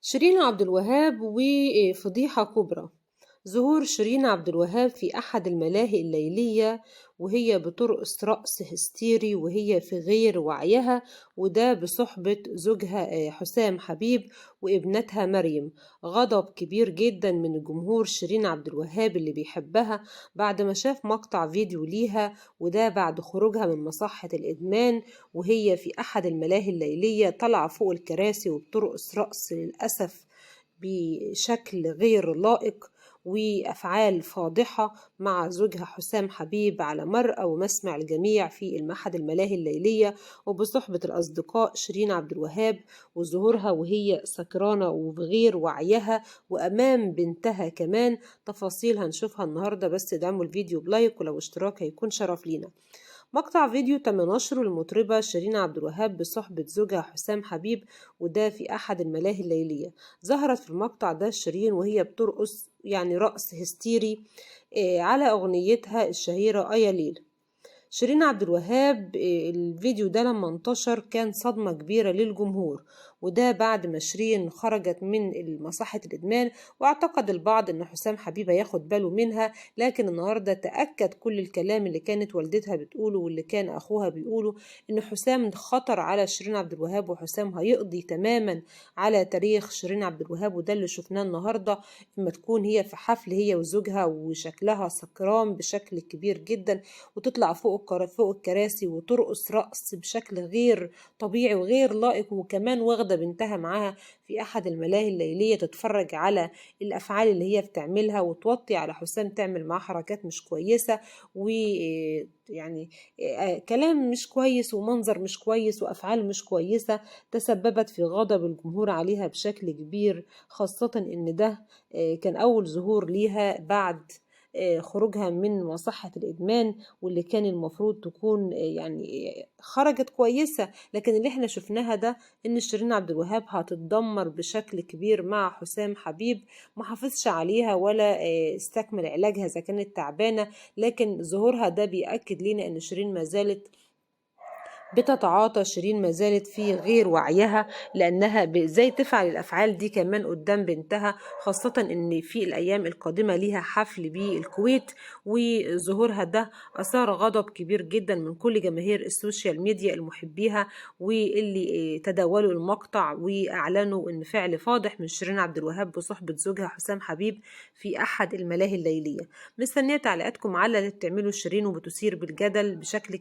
شيرين عبد الوهاب وفضيحة كبرى. ظهور شيرين عبد الوهاب في أحد الملاهي الليلية وهي بترقص رقص هستيري وهي في غير وعيها، وده بصحبة زوجها حسام حبيب وابنتها مريم. غضب كبير جدا من جمهور شيرين عبد الوهاب اللي بيحبها بعد ما شاف مقطع فيديو ليها، وده بعد خروجها من مصحة الإدمان وهي في أحد الملاهي الليلية طالعة فوق الكراسي وبترقص رقص للأسف بشكل غير لائق وأفعال فاضحة مع زوجها حسام حبيب على مرأى ومسمع الجميع في المعهد الملاهي الليلية، وبصحبة الأصدقاء شيرين عبد الوهاب وظهورها وهي سكرانة وبغير وعيها وأمام بنتها كمان. تفاصيل هنشوفها النهاردة، بس دعموا الفيديو بلايك ولو اشتراك هيكون شرف لينا. مقطع فيديو تم نشره المطربة شيرين عبد الوهاب بصحبة زوجها حسام حبيب، وده في أحد الملاهي الليلية. ظهرت في المقطع ده شيرين وهي بترقص رقص هستيري على أغنيتها الشهيرة أيا ليل. شيرين عبد الوهاب الفيديو ده لما انتشر كان صدمة كبيرة للجمهور، وده بعد ما شيرين خرجت من مصحة الإدمان، واعتقد البعض ان حسام حبيب ياخد باله منها، لكن النهاردة تأكد كل الكلام اللي كانت والدتها بتقوله واللي كان أخوها بيقوله، ان حسام خطر على شيرين عبد الوهاب، وحسام هيقضي تماما على تاريخ شيرين عبد الوهاب. وده اللي شفناه النهاردة لما تكون هي في حفل هي وزوجها وشكلها سكران بشكل كبير جدا، وتطلع فوق الكراسي وترقص رقص بشكل غير طبيعي وغير لائق، وكمان واخدة بنتها معاها في أحد الملاهي الليلية تتفرج على الأفعال اللي هي بتعملها وتوطي على حسام تعمل معاه حركات مش كويسة، ويعني كلام مش كويس ومنظر مش كويس وأفعال مش كويسة تسببت في غضب الجمهور عليها بشكل كبير، خاصة إن ده كان أول ظهور ليها بعد خروجها من مصحة الإدمان، واللي كان المفروض تكون خرجت كويسة. لكن اللي احنا شفناها ده ان شيرين عبد الوهاب هتتدمر بشكل كبير مع حسام حبيب، ما حافظش عليها ولا استكمل علاجها اذا كانت تعبانة. لكن ظهورها ده بيأكد لنا ان شيرين ما زالت بتتعاطى، شيرين ما زالت في غير وعيها، لأنها ازاي تفعل الأفعال دي كمان قدام بنتها، خاصة إن في الأيام القادمة ليها حفل بالكويت. وظهورها ده أثار غضب كبير جدا من كل جماهير السوشيال ميديا المحبيها، واللي تداولوا المقطع وأعلنوا إن فعل فاضح من شيرين عبد الوهاب بصحبة زوجها حسام حبيب في أحد الملاهي الليلية. مستنية تعليقاتكم على اللي بتعمله شيرين وبتثير بالجدل بشكل